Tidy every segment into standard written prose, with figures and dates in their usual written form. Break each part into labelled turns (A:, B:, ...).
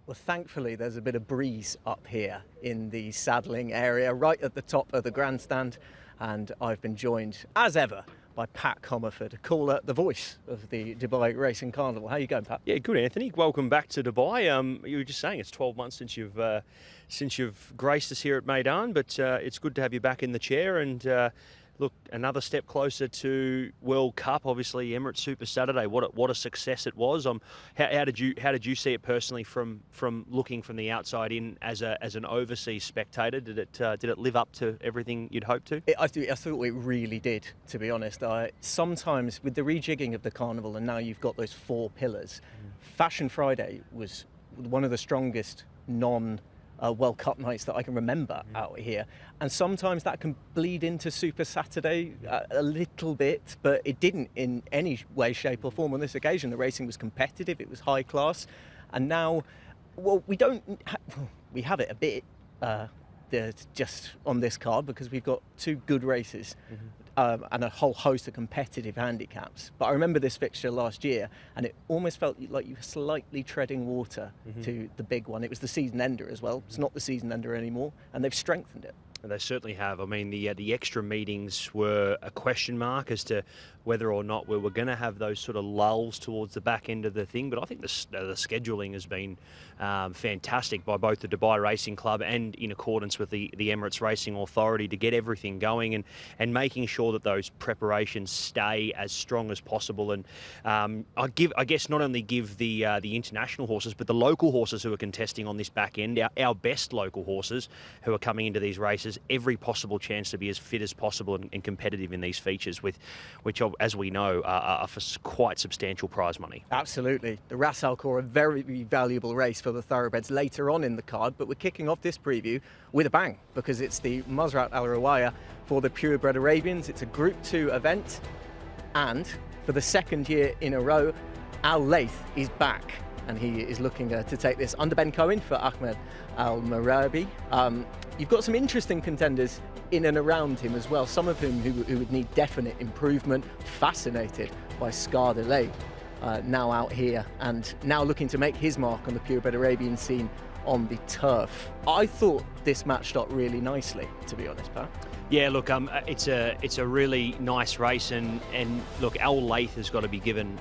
A: Well, thankfully, there's a bit of breeze up here in the saddling area, right at the top of the grandstand. And I've been joined, as ever, by Pat Comerford, caller, the voice of the Dubai Racing Carnival. How you going, Pat?
B: Yeah, good, Anthony. Welcome back to Dubai. You were just saying it's 12 months since you've graced us here at Meydan, but it's good to have you back in the chair. And look, another step closer to World Cup. Obviously, Emirates Super Saturday. What a success it was. How did you see it personally from looking from the outside in as an overseas spectator? Did it live up to everything you'd hoped to?
A: I thought it really did, to be honest. Sometimes with the rejigging of the carnival, and now you've got those four pillars, Fashion Friday was one of the strongest World Cup nights that I can remember out here, and sometimes that can bleed into Super Saturday a little bit, but it didn't in any way, shape or form on this occasion. The racing was competitive, it was high class, and now, well, we have it a bit just on this card because we've got two good races and a whole host of competitive handicaps. But I remember this fixture last year, and it almost felt like you were slightly treading water to the big one. It was the season ender as well. It's not the season ender anymore, and they've strengthened it.
B: And they certainly have. I mean, the extra meetings were a question mark as to whether or not we were going to have those sort of lulls towards the back end of the thing. But I think the scheduling has been fantastic by both the Dubai Racing Club and in accordance with the Emirates Racing Authority to get everything going and making sure that those preparations stay as strong as possible. And I guess not only give the international horses, but the local horses who are contesting on this back end, our best local horses who are coming into these races, every possible chance to be as fit as possible and competitive in these features, which as we know are for quite substantial prize money.
A: Absolutely. The Ras Al Khor, a very valuable race for the thoroughbreds later on in the card, but we're kicking off this preview with a bang because it's the Mazrat Al Rawaya for the purebred Arabians. It's a Group 2 event, and for the second year in a row, Al Laith is back, and he is looking to take this under Ben Cohen for Ahmed Al Marabi. You've got some interesting contenders in and around him as well, some of whom who would need definite improvement. Fascinated by Scar Delay, now out here and now looking to make his mark on the purebred Arabian scene on the turf. I thought this matched up really nicely, to be honest, Pat.
B: Yeah, look, it's a really nice race, and look, Al Laith has got to be given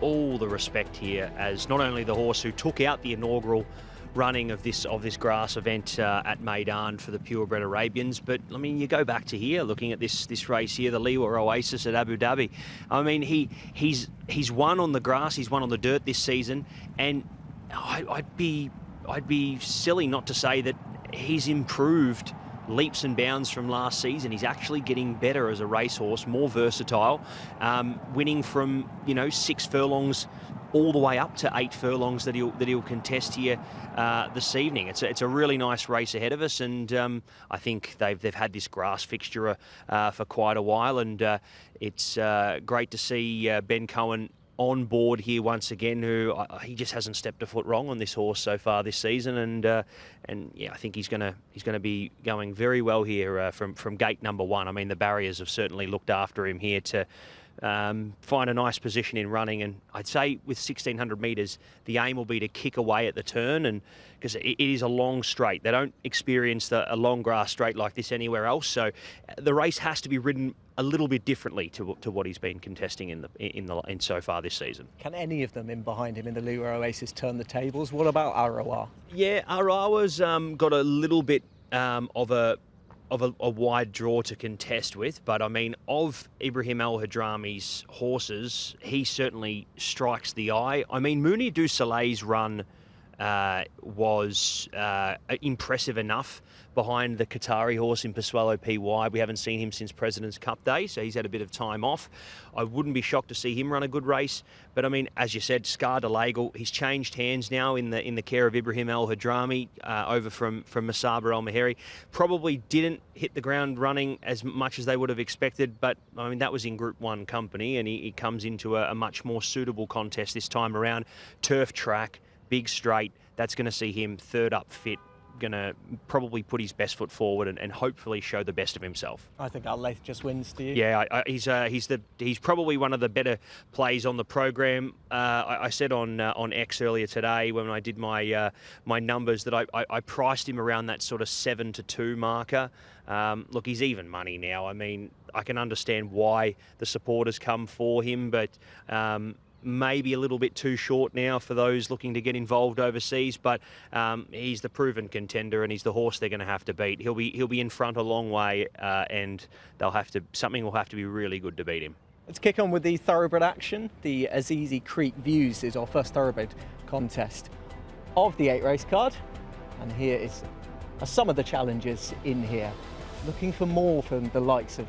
B: all the respect here as not only the horse who took out the inaugural running of this grass event at Meydan for the purebred Arabians, but I mean, you go back to here, looking at this race here, the Liwa Oasis at Abu Dhabi. I mean, he's won on the grass, he's won on the dirt this season, and I'd be silly not to say that he's improved leaps and bounds from last season. He's actually getting better as a racehorse, more versatile, winning from 6 furlongs all the way up to 8 furlongs that he'll contest here this evening. It's a really nice race ahead of us, and I think they've had this grass fixture for quite a while, and it's great to see Ben Cohen on board here once again, who he just hasn't stepped a foot wrong on this horse so far this season, and yeah, I think he's going to be going very well here from gate number 1. I mean, the barriers have certainly looked after him here to find a nice position in running, and I'd say with 1600 metres the aim will be to kick away at the turn, and because it is a long straight, they don't experience a long grass straight like this anywhere else, so the race has to be ridden a little bit differently to what he's been contesting in so far this season.
A: Can any of them in behind him in the Liwa Oasis turn the tables? What about Arawa?
B: Yeah, Arawa's got a little bit of a wide draw to contest with, but I mean, of Ibrahim Al Hadrami's horses, he certainly strikes the eye. I mean, Mounir du Soleil's run was impressive enough behind the Qatari horse in Pasuelo PY. We haven't seen him since President's Cup Day, so he's had a bit of time off. I wouldn't be shocked to see him run a good race, but I mean, as you said, Scar Delay, he's changed hands now in the care of Ibrahim Al Hadrami over from Masaba Al Maheri. Probably didn't hit the ground running as much as they would have expected, but I mean, that was in Group 1 company, and he comes into a much more suitable contest this time around. Turf track, big straight, that's going to see him third up fit gonna probably put his best foot forward and hopefully show the best of himself.
A: I think Al Laith just wins to you.
B: Yeah, he's probably one of the better plays on the program. I said on X earlier today when I did my my numbers that I priced him around that sort of 7-2 marker. Look, he's even money now. I mean, I can understand why the supporters come for him, but maybe a little bit too short now for those looking to get involved overseas. But he's the proven contender, and he's the horse they're going to have to beat. He'll be in front a long way, and something will have to be really good to beat him.
A: Let's kick on with the thoroughbred action. The Azizi Creek Views is our first thoroughbred contest of the 8-race card, and here are some of the challenges in here. Looking for more from the likes of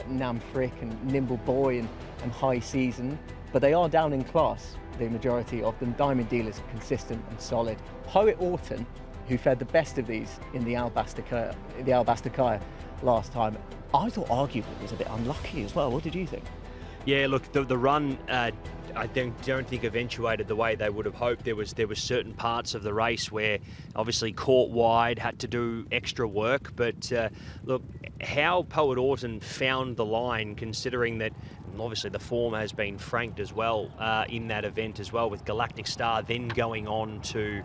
A: Nam Frick and Nimble Boy and High Season, but they are down in class, the majority of them. Diamond Dealers are consistent and solid. Poet Orton, who fared the best of these in the Albastakaya last time, I thought arguably was a bit unlucky as well. What did you think?
B: Yeah, look, the run I don't think eventuated the way they would have hoped. There was certain parts of the race where obviously caught wide, had to do extra work. But look, how Poet Orton found the line, considering that obviously the form has been franked as well in that event as well, with Galactic Star then going on to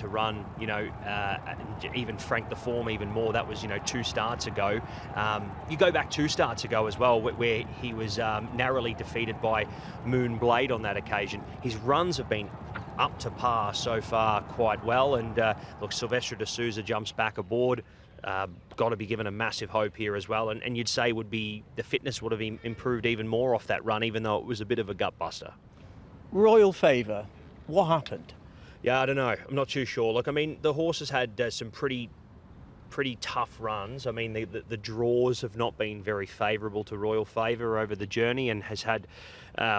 B: run, even frank the form even more. That was 2 starts ago. You go back 2 starts ago as well, where he was narrowly defeated by Moonblade on that occasion. His runs have been up to par so far quite well, and look, Silvestre de Souza jumps back aboard. Got to be given a massive hope here as well, and you'd say the fitness would have improved even more off that run, even though it was a bit of a gut buster.
A: Royal Favour, what happened?
B: Yeah, I don't know. I'm not too sure. Look, I mean, the horse has had some pretty tough runs. I mean, the draws have not been very favourable to Royal Favour over the journey, and has had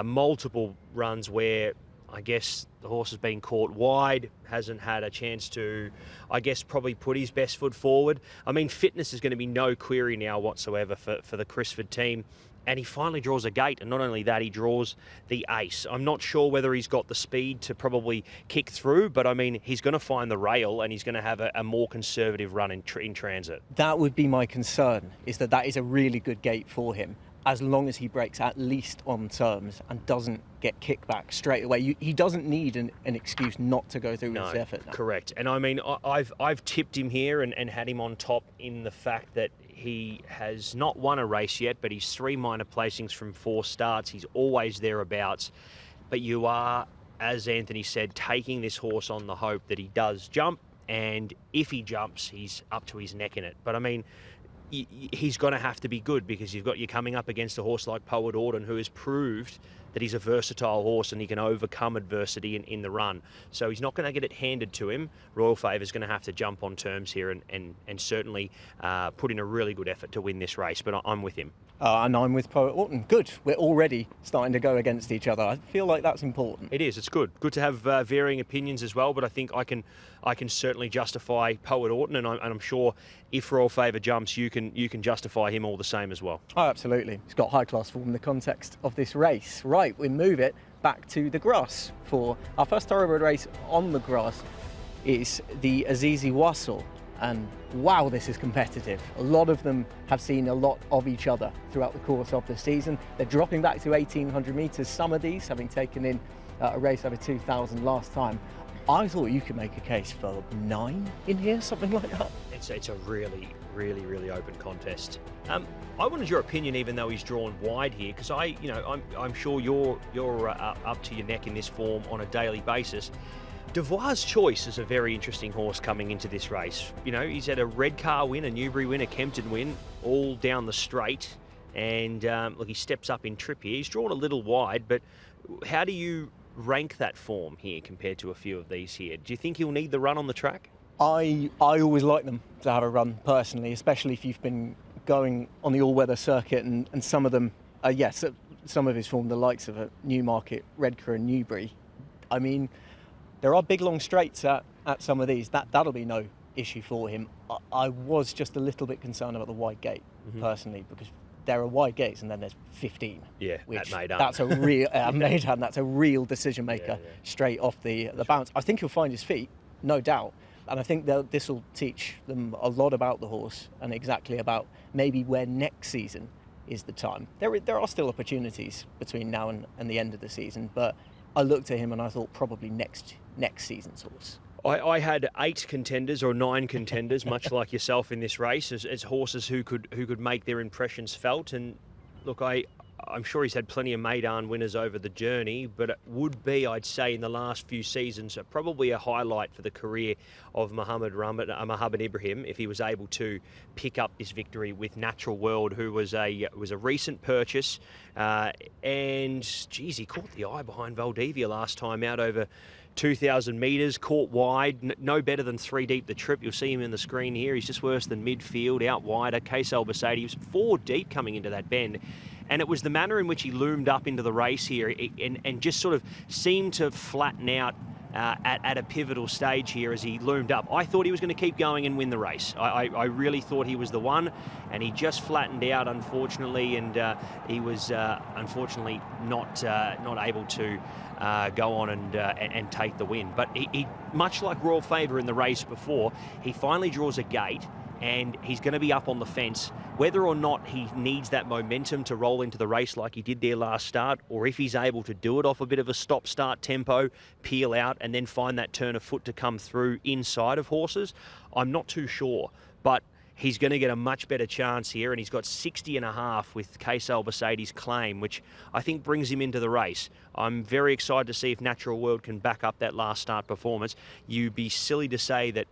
B: multiple runs where I guess the horse has been caught wide, hasn't had a chance to, I guess, probably put his best foot forward. I mean, fitness is going to be no query now whatsoever for the Crisford team. And he finally draws a gate, and not only that, he draws the ace. I'm not sure whether he's got the speed to probably kick through, but I mean, he's going to find the rail, and he's going to have a more conservative run in transit. That
A: would be my concern, is that is a really good gate for him, as long as he breaks at least on terms and doesn't get kickback straight away. He doesn't need an excuse not to go through his effort now.
B: Correct. And I mean, I've tipped him here and had him on top in the fact that he has not won a race yet, but he's 3 minor placings from 4 starts. He's always thereabouts. But you are, as Anthony said, taking this horse on the hope that he does jump, and if he jumps, he's up to his neck in it. But I mean, he's going to have to be good, because you're coming up against a horse like Poet Orton, who has proved that he's a versatile horse and he can overcome adversity in the run. So he's not going to get it handed to him. Royal Favour is going to have to jump on terms here and certainly put in a really good effort to win this race. But I'm with him.
A: And I'm with Poet Orton. Good. We're already starting to go against each other. I feel like that's important.
B: It is. It's good. Good to have varying opinions as well. But I think I can certainly justify Poet Orton, and I'm sure if Royal Favour jumps, you can justify him all the same as well.
A: Oh, absolutely. He's got high class form in the context of this race. Right, we move it back to the grass for our first thoroughbred race on the grass. Is the Azizi Wassel. And wow, this is competitive. A lot of them have seen a lot of each other throughout the course of the season. They're dropping back to 1,800 metres, some of these having taken in a race over 2,000 last time. I thought you could make a case for 9 in here, something like that.
B: It's a really open contest. I wanted your opinion, even though he's drawn wide here, because I'm sure you're up to your neck in this form on a daily basis. Devoir's Choice is a very interesting horse coming into this race. He's had a Redcar win, a Newbury win, a Kempton win, all down the straight. And look, he steps up in trip here. He's drawn a little wide, but how do you rank that form here compared to a few of these here? Do you think he'll need the run on the track?
A: I always like them to have a run, personally, especially if you've been going on the all-weather circuit, and some of them, yes, some of his form, the likes of a Newmarket, Redcar and Newbury. I mean, there are big long straights at some of these. That'll be no issue for him. I was just a little bit concerned about the wide gate, personally, because there are wide gates and then there's 15.
B: Yeah, at Meydan.
A: That's a real Meydan. That's a real decision maker straight off the bounce. I think he'll find his feet, no doubt. And I think this will teach them a lot about the horse and exactly about maybe where next season is the time. There are still opportunities between now and the end of the season, but I looked at him and I thought probably next season's horse.
B: I had 8 contenders or 9 contenders, much like yourself in this race, as horses who could make their impressions felt. And look, I'm sure he's had plenty of Meydan winners over the journey, but it would be, I'd say, in the last few seasons, probably a highlight for the career of Mohammed Ibrahim if he was able to pick up this victory with Natural World, who was a recent purchase. And, geez, he caught the eye behind Valdivia last time out over 2,000 metres, caught wide, no better than 3 deep the trip. You'll see him in the screen here. He's just worse than midfield, out wider. Case Albacete, he was 4 deep coming into that bend. And it was the manner in which he loomed up into the race here and just sort of seemed to flatten out at a pivotal stage here as he loomed up. I thought he was going to keep going and win the race. I really thought he was the one, and he just flattened out, unfortunately, and he was unfortunately not able to go on and take the win. But he, much like Royal Favour in the race before, he finally draws a gate, and he's going to be up on the fence. Whether or not he needs that momentum to roll into the race like he did there last start, or if he's able to do it off a bit of a stop-start tempo, peel out, and then find that turn of foot to come through inside of horses, I'm not too sure. But he's going to get a much better chance here, and he's got 60.5 with Case Albacete's claim, which I think brings him into the race. I'm very excited to see if Natural World can back up that last start performance. You'd be silly to say that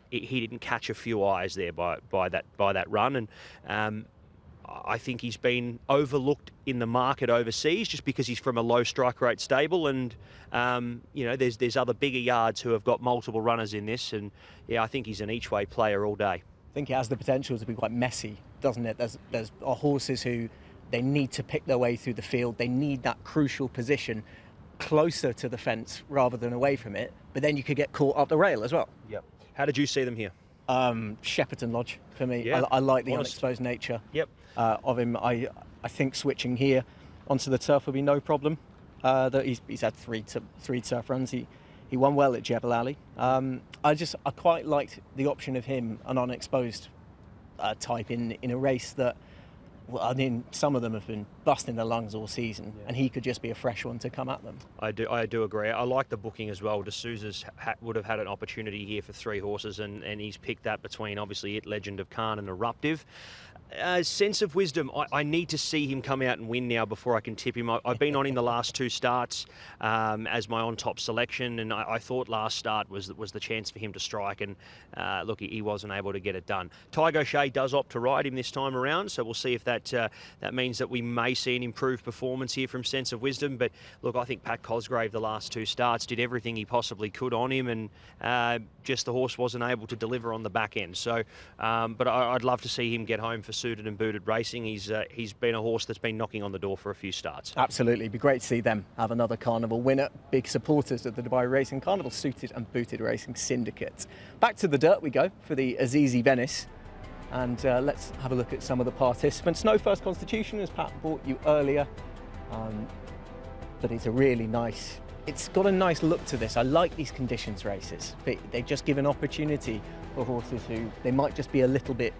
B: he didn't catch a few eyes there by that run, and I think he's been overlooked in the market overseas just because he's from a low strike rate stable, and there's other bigger yards who have got multiple runners in this, and I think he's an each way player all day.
A: I think it has the potential to be quite messy, doesn't it? There's horses who they need to pick their way through the field. They need that crucial position closer to the fence rather than away from it. But then you could get caught up the rail as well.
B: Yep. How did you see them here?
A: Shepperton Lodge for me.
B: Yeah,
A: I like the unexposed nature of him. I think switching here onto the turf will be no problem. That he's had three turf runs. He won well at Jebel Ali. I quite liked the option of him, an unexposed type in a race that, well, I mean, some of them have been busting their lungs all season, and he could just be a fresh one to come at them.
B: I do agree. I like the booking as well. D'Souza's would have had an opportunity here for 3 horses, and he's picked that between, obviously, Legend of Khan and Eruptive. Sense of Wisdom, I need to see him come out and win now before I can tip him. I've been on in the last 2 starts as my on-top selection, and I thought last start was the chance for him to strike, and look, he wasn't able to get it done. Tygo O'Shea does opt to ride him this time around, so we'll see if that means that we may see an improved performance here from Sense of Wisdom. But look, I think Pat Cosgrave the last 2 starts did everything he possibly could on him, and just the horse wasn't able to deliver on the back end. So, but I'd love to see him get home for Suited and Booted Racing. He's been a horse that's been knocking on the door for a few starts.
A: Absolutely, it'd be great to see them have another Carnival winner. Big supporters of the Dubai Racing Carnival Suited and Booted Racing Syndicate. Back to the dirt we go for the Azizi Venice, and let's have a look at some of the participants. No First Constitution, as Pat brought you earlier, but it's a really nice. It's got a nice look to this. I like these conditions races. They just give an opportunity for horses who they might just be a little bit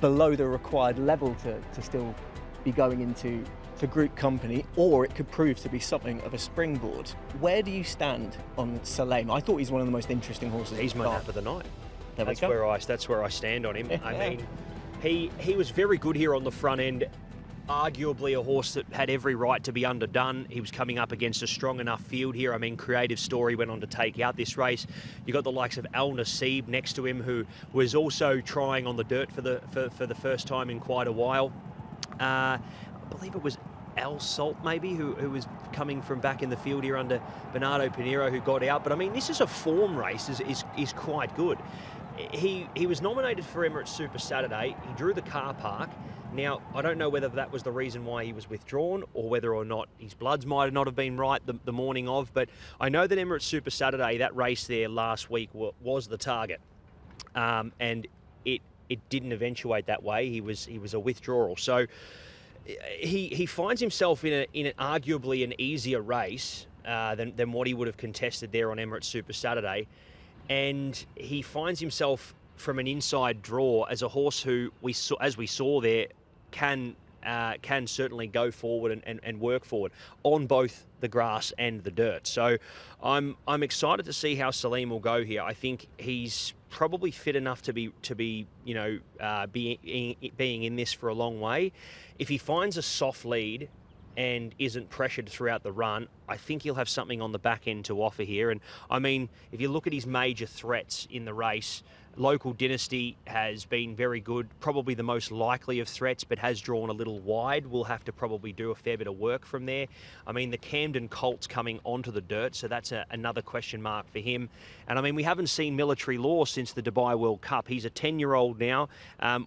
A: below the required level to still be going into group company, or it could prove to be something of a springboard. Where do you stand on Salem? I thought he's one of the most interesting horses.
B: He's my nap of the night.
A: That's
B: where I stand on him. I mean, he was very good here on the front end. Arguably a horse that had every right to be underdone. He was coming up against a strong enough field here. I mean, Creative Story went on to take out this race. You got the likes of Al Nassib next to him, who was also trying on the dirt for the first time in quite a while. I believe it was Al Salt maybe, who was coming from back in the field here under Bernardo Pinheiro, who got out. But I mean, this is a form race, is quite good. He was nominated for Emirates Super Saturday. He drew the car park. Now, I don't know whether that was the reason why he was withdrawn, or whether or not his bloods might not have been right the morning of, but I know that Emirates Super Saturday, that race there last week, was the target, and it didn't eventuate that way. He was a withdrawal. So he finds himself in an arguably an easier race than what he would have contested there on Emirates Super Saturday. and he finds himself from an inside draw as a horse who as we saw there, can certainly go forward and work forward on both the grass and the dirt. So I'm excited to see how Salim will go here. I think he's probably fit enough to be being in this for a long way. If he finds a soft lead and isn't pressured throughout the run, I think he'll have something on the back end to offer here. And I mean, if you look at his major threats in the race, Local Dynasty has been very good, probably the most likely of threats, but has drawn a little wide. We'll have to probably do a fair bit of work from there. I mean, the Camden Colt's coming onto the dirt, so that's another question mark for him. And I mean, we haven't seen Military Law since the Dubai World Cup. He's a 10-year-old now.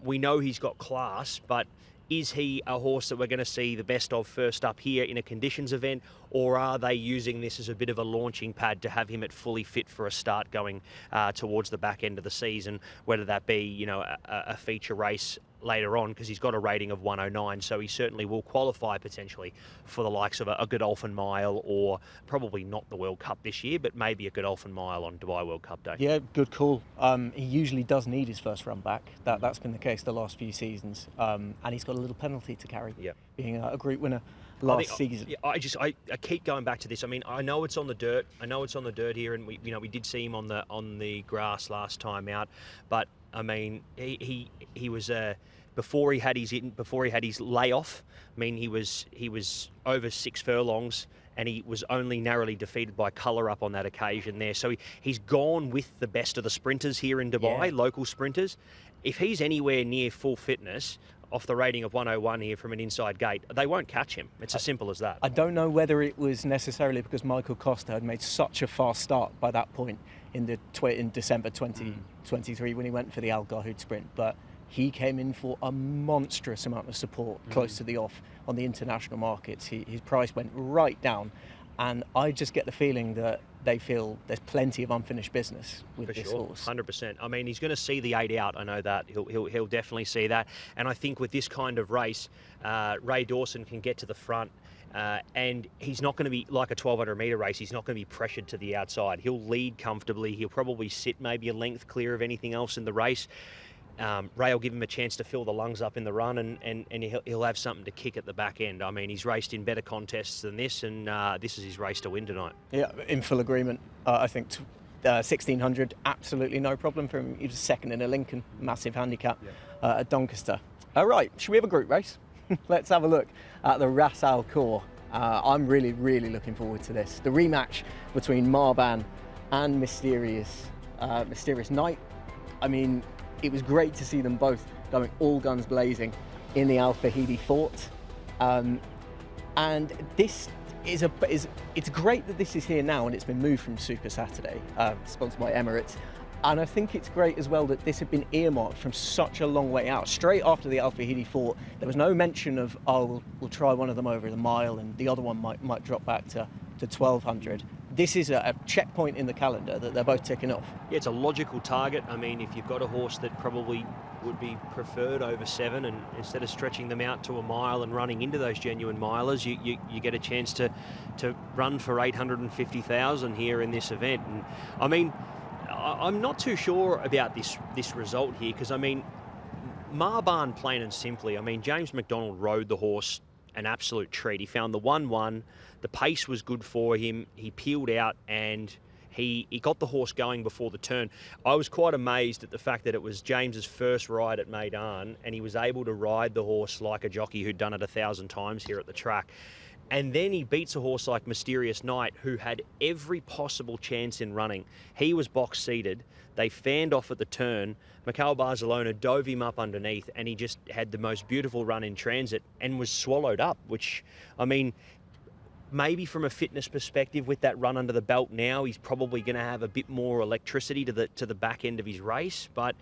B: We know he's got class, but is he a horse that we're going to see the best of first up here in a conditions event, or are they using this as a bit of a launching pad to have him at fully fit for a start going towards the back end of the season, whether that be, a feature race later on, because he's got a rating of 109, so he certainly will qualify potentially for the likes of a Godolphin Mile, or probably not the World Cup this year, but maybe a Godolphin Mile on Dubai World Cup Day.
A: Yeah, good call. He usually does need his first run back. That's been the case the last few seasons, and he's got a little penalty to carry, being a group winner last season.
B: I keep going back to this. I mean, I know it's on the dirt. Here, and we did see him on the grass last time out, but I mean, he was before he had his layoff. I mean, he was over 6 furlongs, and he was only narrowly defeated by Colour Up on that occasion there. So he's gone with the best of the sprinters here in Dubai, local sprinters. If he's anywhere near full fitness, off the rating of 101 here from an inside gate, they won't catch him. It's as simple as that.
A: I don't know whether it was necessarily because Michael Costa had made such a fast start by that point in December 2023 when he went for the Al Gahoud sprint, but he came in for a monstrous amount of support close to the off on the international markets. His price went right down, and I just get the feeling that they feel there's plenty of unfinished business with this horse.
B: 100%. I mean, he's going to see the 8 out. I know that he'll definitely see that. And I think with this kind of race, Ray Dawson can get to the front, and he's not going to be like a 1200 metre race. He's not going to be pressured to the outside. He'll lead comfortably. He'll probably sit maybe a length clear of anything else in the race. Ray will give him a chance to fill the lungs up in the run, and he'll have something to kick at the back end. I mean, he's raced in better contests than this, and this is his race to win tonight. Yeah,
A: in full agreement. I think 1600, absolutely no problem for him. He was second in a Lincoln, massive handicap at Doncaster. All right, should we have a group race? Let's have a look at the Ras Al Khor. I'm really, really looking forward to this. The rematch between Marban and Mysterious Knight. I mean, it was great to see them both going all guns blazing in the Al Fahidi Fort. And this it's great that this is here now, and it's been moved from Super Saturday, sponsored by Emirates. And I think it's great as well that this had been earmarked from such a long way out. Straight after the Al Fahidi Fort, there was no mention of, we'll try one of them over the mile, and the other one might drop back to 1200. This is a checkpoint in the calendar that they're both ticking off.
B: Yeah, it's a logical target. I mean, if you've got a horse that probably would be preferred over 7, and instead of stretching them out to a mile and running into those genuine milers, you get a chance to run for 850,000 here in this event. And I mean, I'm not too sure about this result here, because I mean, Marban, plain and simply, I mean, James McDonald rode the horse an absolute treat. He found the 1-1. The pace was good for him. He peeled out, and he got the horse going before the turn. I was quite amazed at the fact that it was James's first ride at Meydan, and he was able to ride the horse like a jockey who'd done it 1,000 times here at the track. And then he beats a horse like Mysterious Knight, who had every possible chance in running. He was box seated. They fanned off at the turn. Mikel Barcelona dove him up underneath, and he just had the most beautiful run in transit and was swallowed up, which, I mean, maybe from a fitness perspective, with that run under the belt now, he's probably going to have a bit more electricity to the back end of his race. But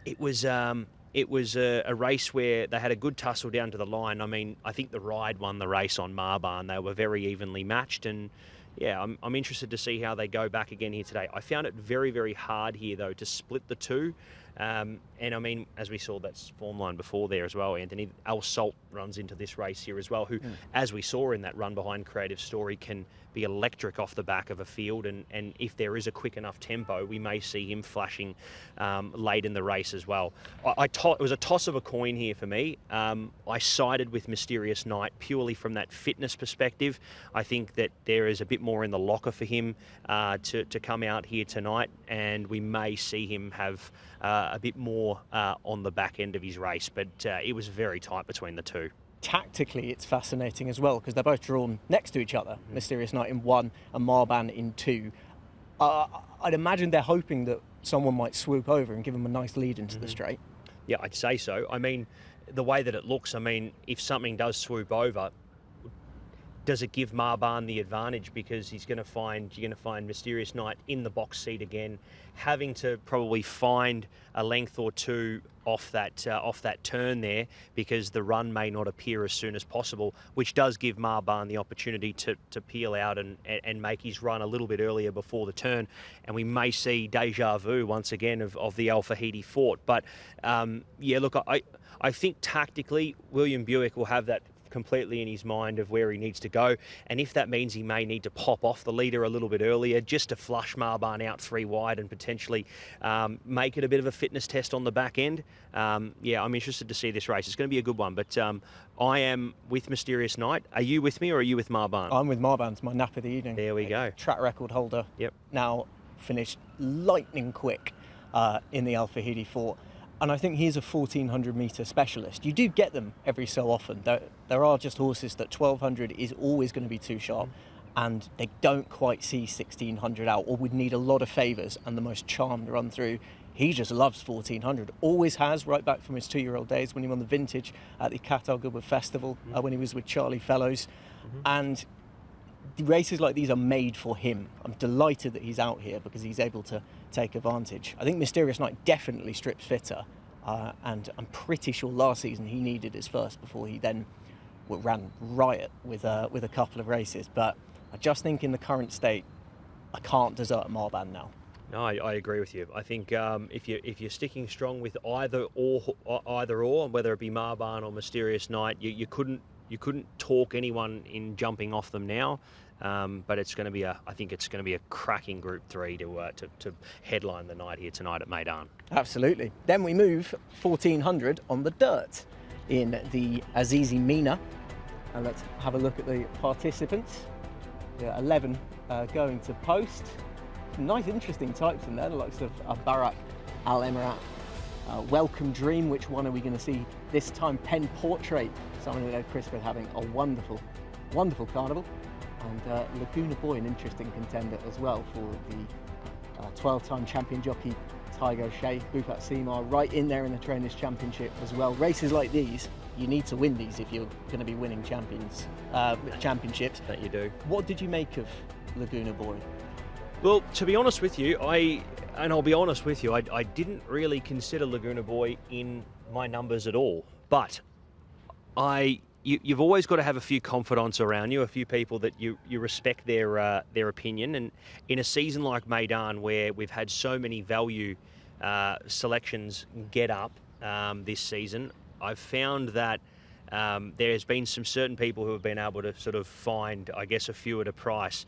B: it was a race where they had a good tussle down to the line. I mean, I think the ride won the race on Marban. They were very evenly matched, and yeah, I'm interested to see how they go back again here today. I found it very, very hard here, though, to split the two. And I mean, as we saw that form line before there as well, Anthony, Al Salt runs into this race here as well, who, as we saw in that run behind Creative Story, can be electric off the back of a field. And if there is a quick enough tempo, we may see him flashing late in the race as well. It was a toss of a coin here for me. I sided with Mysterious Knight purely from that fitness perspective. I think that there is a bit more in the locker for him to come out here tonight, and we may see him have a bit more on the back end of his race, but it was very tight between the two.
A: Tactically, it's fascinating as well because they're both drawn next to each other. Mysterious Knight in 1 and Marban in 2. I'd imagine they're hoping that someone might swoop over and give them a nice lead into the straight.
B: Yeah, I'd say so. I mean, the way that it looks, I mean, if something does swoop over, does it give Marban the advantage? Because you're going to find Mysterious Knight in the box seat again, having to probably find a length or two off that turn there, because the run may not appear as soon as possible, which does give Marban the opportunity to peel out and make his run a little bit earlier before the turn, and we may see deja vu once again of the Al Fahidi Fort. But yeah, look, I think tactically William Buick will have that completely in his mind of where he needs to go, and if that means he may need to pop off the leader a little bit earlier just to flush Marban out 3 wide and potentially make it a bit of a fitness test on the back end. Yeah, I'm interested to see this race. It's going to be a good one, but I am with Mysterious Knight. Are you with me or are you with Marban?
A: I'm with Marban. It's my nap of the evening.
B: There we go.
A: Track record holder.
B: Yep.
A: Now finished lightning quick in the Al Fahidi Fort. And I think he's a 1400 metre specialist. You do get them every so often. There are just horses that 1200 is always going to be too sharp, and they don't quite see 1600 out, or would need a lot of favours and the most charmed run through. He just loves 1400, always has, right back from his 2-year-old days when he won the Vintage at the Qatar Goodwood Festival, when he was with Charlie Fellows. And the races like these are made for him. I'm delighted that he's out here because he's able to take advantage. I think Mysterious Knight definitely strips fitter, and I'm pretty sure last season he needed his first before he then ran riot with a couple of races. But I just think in the current state, I can't desert Marban now.
B: No, I agree with you. I think if you're sticking strong with either or, whether it be Marban or Mysterious Knight, you couldn't talk anyone in jumping off them now. But it's going to be I think it's going to be a cracking Group 3 to headline the night here tonight at Meydan.
A: Absolutely. Then we move 1400 on the dirt in the Azizi Mina, and let's have a look at the participants. There are 11 going to post. Some nice, interesting types in there, the likes of Barak Al Emirat, Welcome Dream. Which one are we going to see this time? Pen Portrait, someone who had Chris having a wonderful carnival. And Laguna Boy, an interesting contender as well for the 12-time champion jockey Tiger O'Shea. Bhupat Seemar right in there in the Trainers' Championship as well. Races like these, you need to win these if you're going to be winning championships.
B: That you do.
A: What did you make of Laguna Boy?
B: Well, to be honest with you, I'll be honest with you, I didn't really consider Laguna Boy in my numbers at all. But you've always got to have a few confidants around you, a few people that you respect their opinion. And in a season like Meydan, where we've had so many value selections get up this season, I've found that there's been some certain people who have been able to sort of find, I guess, a few at a price.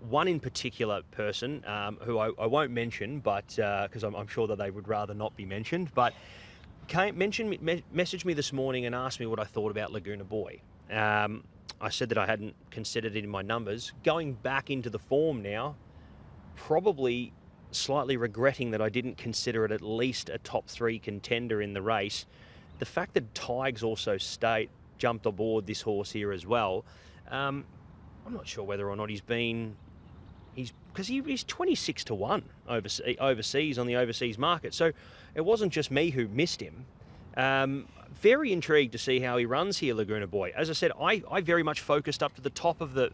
B: One in particular person who I won't mention, but because I'm sure that they would rather not be mentioned, but messaged me this morning and asked me what I thought about Laguna Boy. I said that I hadn't considered it in my numbers. Going back into the form now, probably slightly regretting that I didn't consider it at least a top 3 contender in the race. The fact that Tigers also jumped aboard this horse here as well, I'm not sure whether or not he's 26 to 1 overseas on the overseas market. So it wasn't just me who missed him. Very intrigued to see how he runs here, Laguna Boy. As I said, I very much focused up to the top of the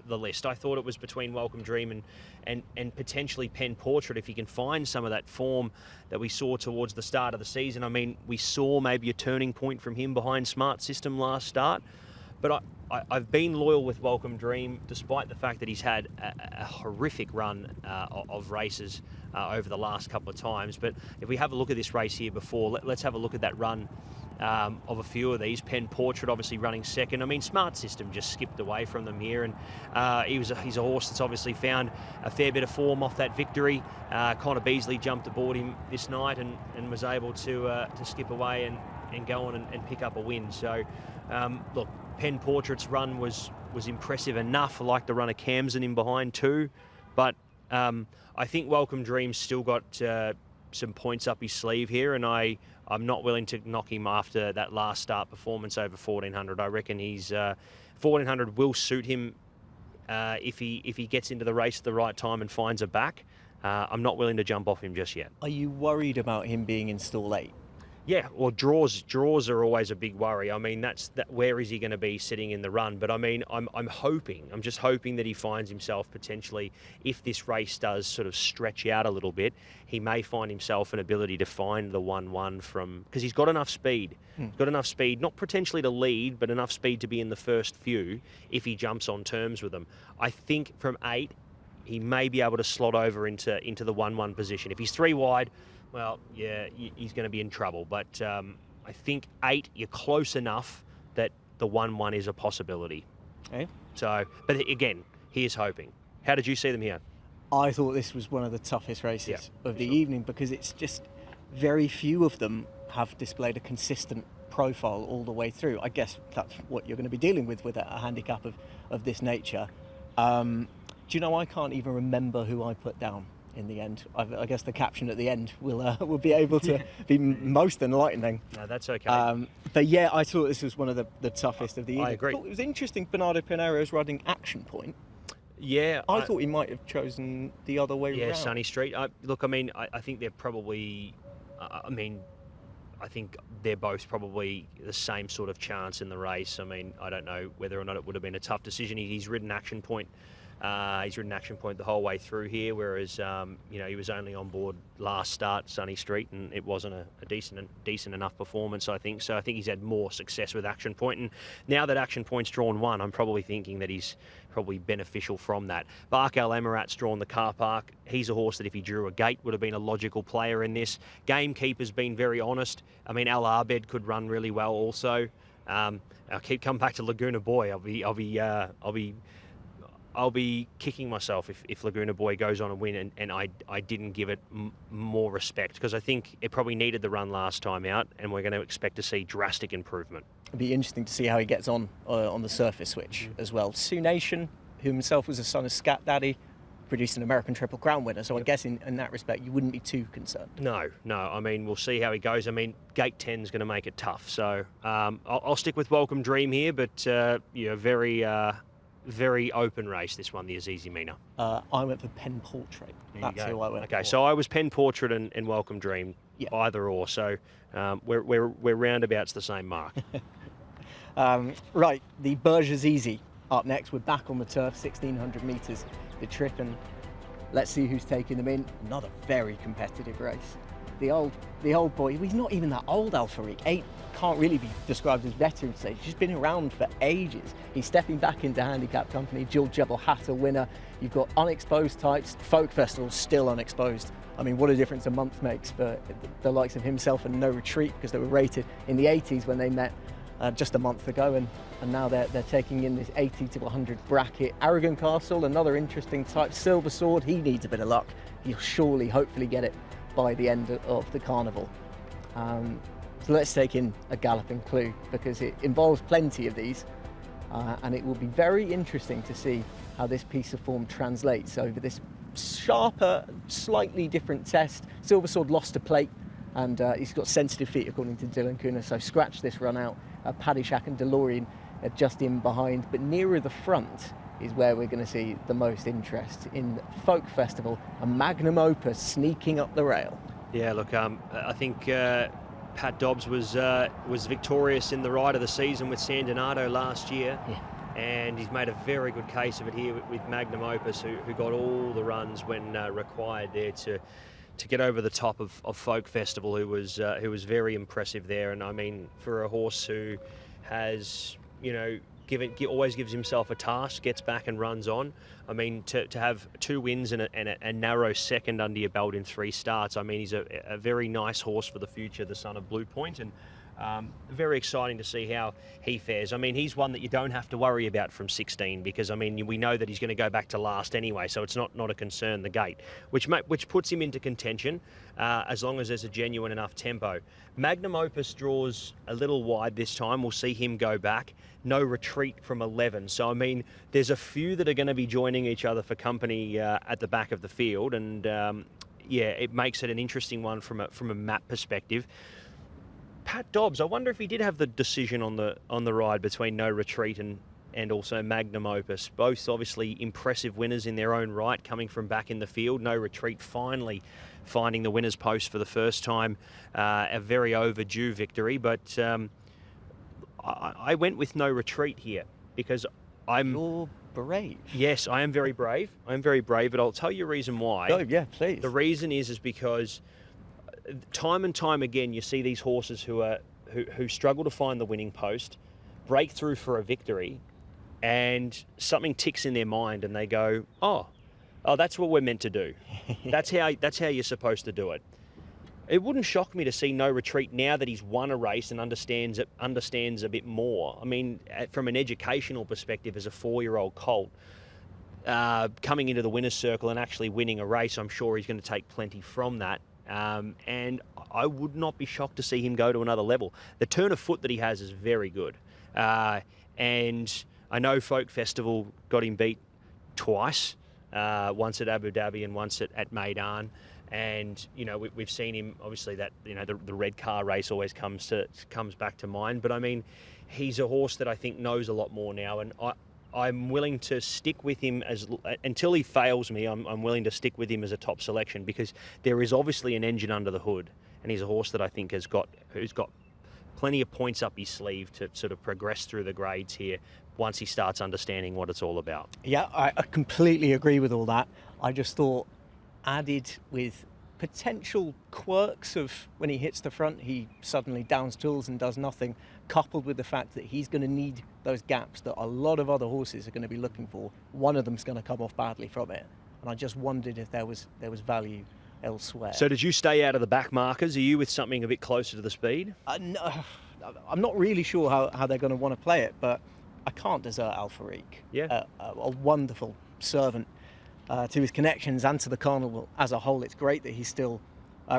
B: list. I thought it was between Welcome Dream and potentially Pen Portrait if he can find some of that form that we saw towards the start of the season. I mean, we saw maybe a turning point from him behind Smart System last start. But I've been loyal with Welcome Dream, despite the fact that he's had a horrific run of races over the last couple of times. But if we have a look at this race here before, let's have a look at that run of a few of these. Pen Portrait obviously running second. I mean, Smart System just skipped away from them here, and he's a horse that's obviously found a fair bit of form off that victory. Connor Beasley jumped aboard him this night and was able to skip away and go on and pick up a win. So, look, Pen Portrait's run was impressive enough. I like the run of Camsen in behind too, but I think Welcome Dream's still got some points up his sleeve here, and I'm not willing to knock him after that last start performance over 1400. I reckon he's 1400 will suit him if he gets into the race at the right time and finds a back. I'm not willing to jump off him just yet.
A: Are you worried about him being in stall 8?
B: Yeah, well, draws are always a big worry. I mean, where is he going to be sitting in the run? But I mean, I'm just hoping that he finds himself potentially, if this race does sort of stretch out a little bit, he may find himself an ability to find the 1-1 from, because he's got enough speed. He's got enough speed, not potentially to lead, but enough speed to be in the first few if he jumps on terms with them. I think from 8, he may be able to slot over into the 1-1 position. If he's 3 wide, well, yeah, he's going to be in trouble. But I think 8, you're close enough that the 1-1 is a possibility.
A: Okay.
B: So, but again, here's hoping. How did you see them here?
A: I thought this was one of the toughest races of the evening, because it's just very few of them have displayed a consistent profile all the way through. I guess that's what you're going to be dealing with a handicap of this nature. Do you know, I can't even remember who I put down in the end. I guess the caption at the end will be able to be most enlightening.
B: No, that's okay.
A: But yeah, I thought this was one of the toughest of the evening.
B: I agree.
A: Thought it was interesting Bernardo Pinero's riding Action Point.
B: Yeah.
A: I thought he might have chosen the other way around.
B: Yeah, Sunny Street. Look, I mean, I think they're probably, I think they're both probably the same sort of chance in the race. I mean, I don't know whether or not it would have been a tough decision. He's ridden Action Point. He's ridden Action Point the whole way through here, whereas he was only on board last start, Sunny Street, and it wasn't a decent enough performance, I think. So I think he's had more success with Action Point, and now that Action Point's drawn 1, I'm probably thinking that he's probably beneficial from that. Bark Al Emirat's drawn the car park. He's a horse that if he drew a gate would have been a logical player in this. Gamekeeper's been very honest. I mean, Al Arbed could run really well also. I'll keep coming back to Laguna Boy. I'll be kicking myself if Laguna Boy goes on a win and I didn't give it more respect, because I think it probably needed the run last time out, and we're going to expect to see drastic improvement.
A: It'll be interesting to see how he gets on the surface switch as well. Sioux Nation, who himself was a son of Scat Daddy, produced an American Triple Crown winner, so I guess in that respect you wouldn't be too concerned. No. I mean, we'll see how he goes. I mean, Gate 10 is going to make it tough, so I'll stick with Welcome Dream here, but very open race, this one, the Azizi Mina. I went for Pen Portrait. That's who I went for.
B: Okay, so I was Pen Portrait and Welcome Dream, either or. So we're roundabouts the same mark.
A: Right, the Berge Azizi up next. We're back on the turf, 1,600 metres the trip, and let's see who's taking them in. Another very competitive race. The old boy, he's not even that old, Alfariq. 8 can't really be described as veteran stage. He's been around for ages. He's stepping back into handicap company. Jill Jebel Hatter winner. You've got unexposed types. Folk Festival still unexposed. I mean, what a difference a month makes for the likes of himself and No Retreat, because they were rated in the 80s when they met just a month ago, and now they're taking in this 80 to 100 bracket. Aragon Castle, another interesting type. Silver Sword, he needs a bit of luck. He'll surely, hopefully get it by the end of the carnival. So let's take in a Galloping Clue, because it involves plenty of these, and it will be very interesting to see how this piece of form translates over this sharper, slightly different test. Silver Sword lost a plate, and he's got sensitive feet according to Dylan Cooner, so scratch this run out. Paddy Shack and DeLorean are just in behind, but nearer the front is where we're going to see the most interest in Folk Festival, a magnum opus sneaking up the rail.
B: Yeah, look, I think Pat Dobbs was victorious in the ride of the season with San Donato last year, and he's made a very good case of it here with Magnum Opus, who got all the runs when required there to get over the top of Folk Festival, who was very impressive there. And I mean, for a horse who has always gives himself a task, gets back and runs on. I mean, to have 2 wins and a narrow second under your belt in 3 starts, I mean, he's a very nice horse for the future, the son of Blue Point, and very exciting to see how he fares. I mean, he's one that you don't have to worry about from 16 because, I mean, we know that he's going to go back to last anyway, so it's not a concern, the gate, which puts him into contention as long as there's a genuine enough tempo. Magnum Opus draws a little wide this time. We'll see him go back. No Retreat from 11. So, I mean, there's a few that are going to be joining each other for company at the back of the field, and yeah, it makes it an interesting one from a map perspective. Pat Dobbs, I wonder if he did have the decision on the ride between No Retreat and also Magnum Opus. Both obviously impressive winners in their own right, coming from back in the field. No Retreat finally finding the winner's post for the first time, a very overdue victory. But I went with No Retreat here because
A: You're brave.
B: Yes, I am very brave. I'm very brave, but I'll tell you a reason why.
A: Oh, yeah, please.
B: The reason is because time and time again, you see these horses who struggle to find the winning post, break through for a victory, and something ticks in their mind, and they go, "Oh, that's what we're meant to do. That's how you're supposed to do it." It wouldn't shock me to see No Retreat now that he's won a race and understands a bit more. I mean, from an educational perspective, as a 4-year-old colt, coming into the winner's circle and actually winning a race, I'm sure he's going to take plenty from that. And I would not be shocked to see him go to another level. The turn of foot that he has is very good. And I know Folk Festival got him beat twice, once at Abu Dhabi and once at Meydan. And, you know, we've seen him, obviously, that, you know, the red car race always comes back to mind. But, I mean, he's a horse that I think knows a lot more now. And I'm willing to stick with him until he fails me. I'm willing to stick with him as a top selection because there is obviously an engine under the hood, and he's a horse that I think who's got plenty of points up his sleeve to sort of progress through the grades here once he starts understanding what it's all about.
A: Yeah, I completely agree with all that. I just thought, added with potential quirks of when he hits the front, he suddenly downs tools and does nothing, coupled with the fact that he's going to need those gaps that a lot of other horses are going to be looking for. One of them's going to come off badly from it, and I just wondered if there was value elsewhere.
B: So did you stay out of the back markers? Are you with something a bit closer to the speed?
A: No, I'm not really sure how they're going to want to play it, but I can't desert Alfariq.
B: Yeah.
A: A wonderful servant to his connections and to the carnival as a whole. It's great that he still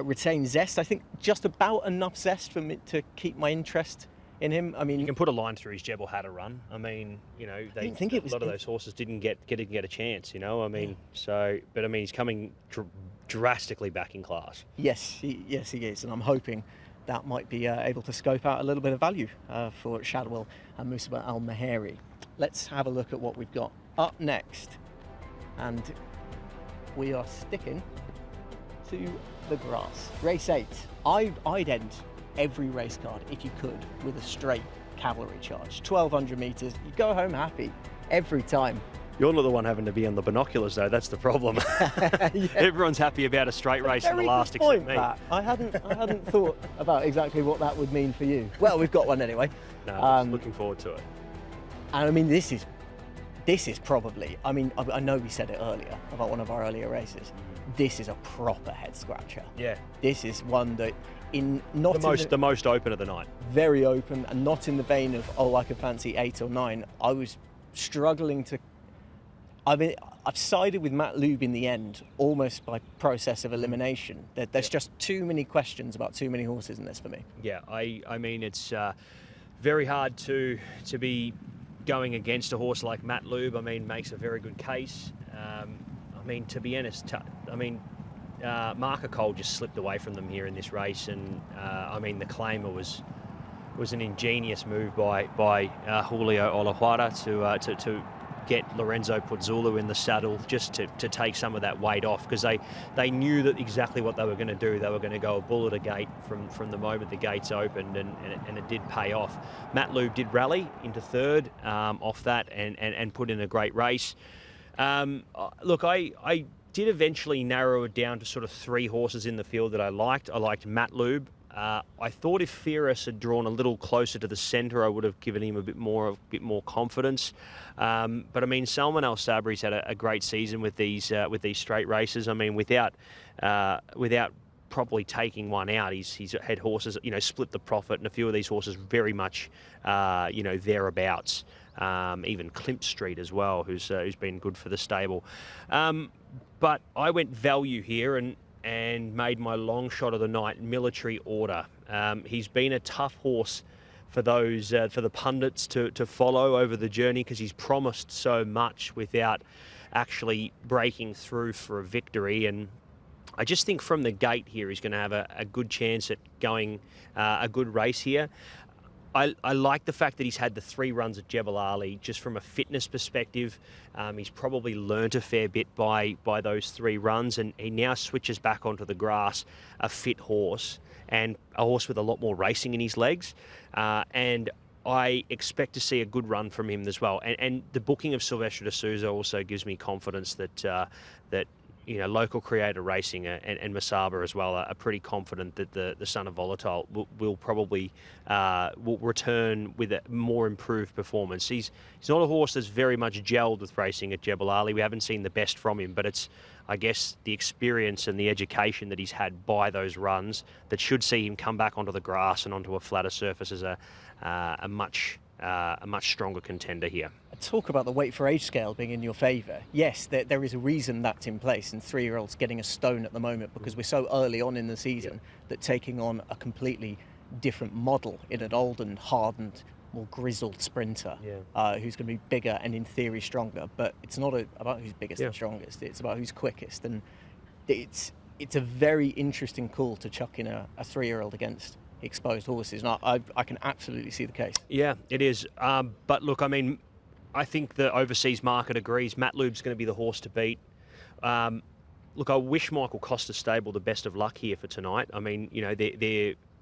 A: retains zest. I think just about enough zest for me to keep my interest in him. I mean,
B: you can put a line through his Jebel Hatter run. I mean, you know, a lot of those horses didn't get a chance. You know, I mean, but I mean, he's coming drastically back in class.
A: Yes, he is, and I'm hoping that might be able to scope out a little bit of value for Shadwell and Musaba Al Maheri. Let's have a look at what we've got up next. And we are sticking to the grass. Race 8. I'd end every race card, if you could, with a straight cavalry charge. 1,200 metres. You go home happy every time.
B: You're not the one having to be on the binoculars, though. That's the problem. Yeah. Everyone's happy about a straight race in the last, except me.
A: Pat. I hadn't thought about exactly what that would mean for you. Well, we've got one anyway.
B: No, looking forward to it.
A: And I mean, this is probably, I mean, I know we said it earlier about one of our earlier races. This is a proper head scratcher.
B: Yeah.
A: This is one that the
B: most open of the night.
A: Very open, and not in the vein of, I could fancy 8 or 9. I was struggling to, I've sided with Matt Lube in the end, almost by process of elimination. There's just too many questions about too many horses in this for me.
B: Yeah, I mean, it's very hard to be going against a horse like Matt Lube. I mean, makes a very good case. I mean, to be honest, Marker Cole just slipped away from them here in this race, and I mean, the claimer was an ingenious move by Julio Olajuara to get Lorenzo Puzzulu in the saddle just to take some of that weight off, because they knew that exactly what they were going to do. They were going to go a bull at a gate from the moment the gates opened, and it did pay off. Matt Lube did rally into third off that and put in a great race. Look, I did eventually narrow it down to sort of 3 horses in the field that I liked. I liked Matt Lube, I thought if Fierus had drawn a little closer to the centre, I would have given him a bit more confidence. But I mean, Salman Al Sabri's had a great season with these straight races. I mean, without properly taking one out, he's had horses, split the profit, and a few of these horses very much, thereabouts. Even Klimt Street as well, who's been good for the stable. But I went value here and made my long shot of the night, Military Order. He's been a tough horse for the pundits to follow over the journey, because he's promised so much without actually breaking through for a victory. And I just think from the gate here, he's going to have a good chance at going a good race here. I like the fact that he's had the 3 runs at Jebel Ali. Just from a fitness perspective, he's probably learnt a fair bit by those 3 runs, and he now switches back onto the grass, a fit horse, and a horse with a lot more racing in his legs. And I expect to see a good run from him as well. And the booking of Silvestre de Souza also gives me confidence that local creator racing and Masaba as well are pretty confident that the son of Volatile will probably will return with a more improved performance. He's not a horse that's very much gelled with racing at Jebel Ali. We haven't seen the best from him, but it's, I guess, the experience and the education that he's had by those runs that should see him come back onto the grass and onto a flatter surface as a much stronger contender here.
A: Talk about the weight for age scale being in your favour. Yes, there is a reason that's in place, and 3-year-olds getting a stone at the moment because we're so early on in the season that taking on a completely different model in an old and hardened, more grizzled sprinter who's going to be bigger and in theory stronger. But it's not about who's biggest and strongest. It's about who's quickest, and it's a very interesting call to chuck in a 3-year-old against exposed horses, and I can absolutely see the case. Yeah,
B: it is. But look, I mean, I think the overseas market agrees. Matt Lube's going to be the horse to beat. Look, I wish Michael Costa's stable the best of luck here for tonight. I mean,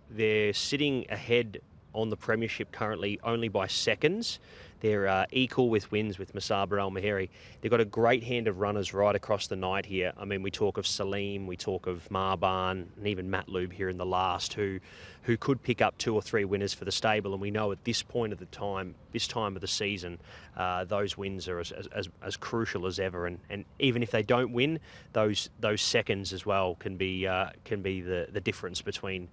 B: they're sitting ahead on the premiership currently only by seconds. They're equal with wins with Masaba Al Mahiri. They've got a great hand of runners right across the night here. I mean, we talk of Salim, we talk of Marban, and even Matt Lube here in the last, who could pick up 2 or 3 winners for the stable. And we know at this point of the time, this time of the season, those wins are as crucial as ever. And even if they don't win, those seconds as well can be the difference between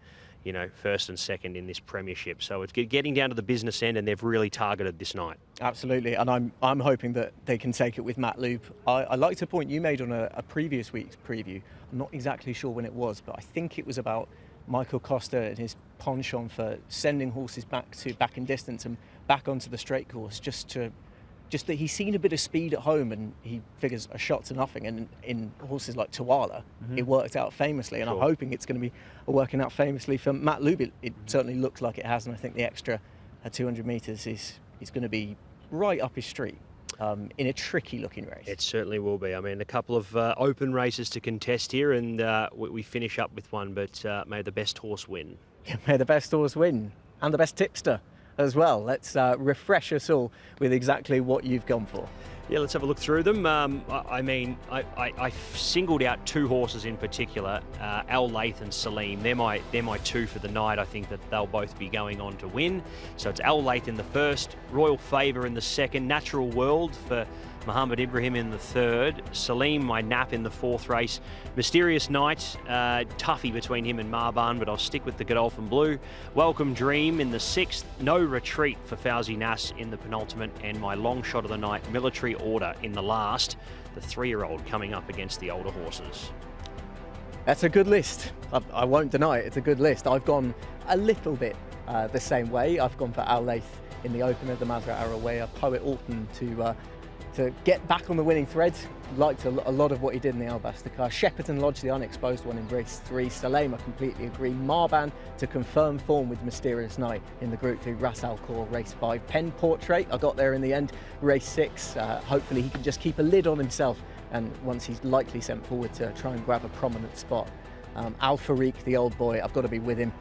B: first and second in this premiership. So it's getting down to the business end, and they've really targeted this night. Absolutely, and I'm hoping that they can take it with Matt Lube. I liked a point you made on a previous week's preview. I'm not exactly sure when it was, but I think it was about Michael Costa and his penchant for sending horses back in distance and back onto the straight course, just that he's seen a bit of speed at home, and he figures a shot to nothing. And in horses like Tawala, it worked out famously, and I'm hoping it's going to be working out famously for Matt Lube. It certainly looks like it has, and I think the extra 200 metres is going to be right up his street in a tricky looking race. It certainly will be. I mean, a couple of open races to contest here, and we finish up with one, but may the best horse win. Yeah, may the best horse win, and the best tipster as well. Let's refresh us all with exactly what you've gone for. Yeah, let's have a look through them. I singled out 2 horses in particular, Al Laith and Salim. They're my 2 for the night. I think that they'll both be going on to win. So it's Al Laith in the first, Royal Favour in the second, Natural World for Muhammad Ibrahim in the third, Salim, my nap, in the 4th race, Mysterious Night, toughie between him and Marban, but I'll stick with the Godolphin Blue, Welcome Dream in the 6th, No Retreat for Fauzi Nas in the penultimate, and my long shot of the night, Military Order in the last, the 3-year-old coming up against the older horses. That's a good list. I won't deny it, it's a good list. I've gone a little bit the same way. I've gone for Al Laith in the opener, the Mazra Arawaya, Poet Alton to get back on the winning thread. Liked a lot of what he did in the Al-Bastakar. Shepperton Lodge, the unexposed one in race 3. Salem, I completely agree. Marban to confirm form with Mysterious Night in the Group 2. Ras Al Khor, race 5. Pen Portrait, I got there in the end. Race 6. Hopefully he can just keep a lid on himself, and once he's likely sent forward to try and grab a prominent spot. Al Farik, the old boy, I've got to be with him.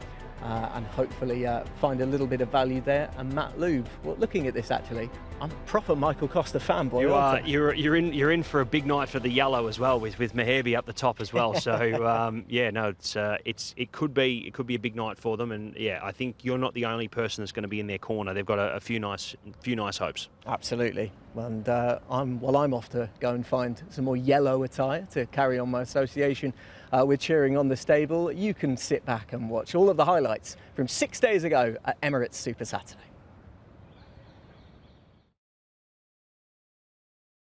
A: and hopefully find a little bit of value there. And Matt Lube, well, looking at this actually, I'm a proper Michael Costa fanboy.
B: You are. You're in for a big night for the yellow as well, with Meherby up the top as well. So yeah, no, it could be a big night for them. And yeah, I think you're not the only person that's going to be in their corner. They've got a few nice hopes. Absolutely.
A: And I'm off to go and find some more yellow attire to carry on my association with cheering on the stable. You can sit back and watch all of the highlights from 6 days ago at Emirates Super Saturday.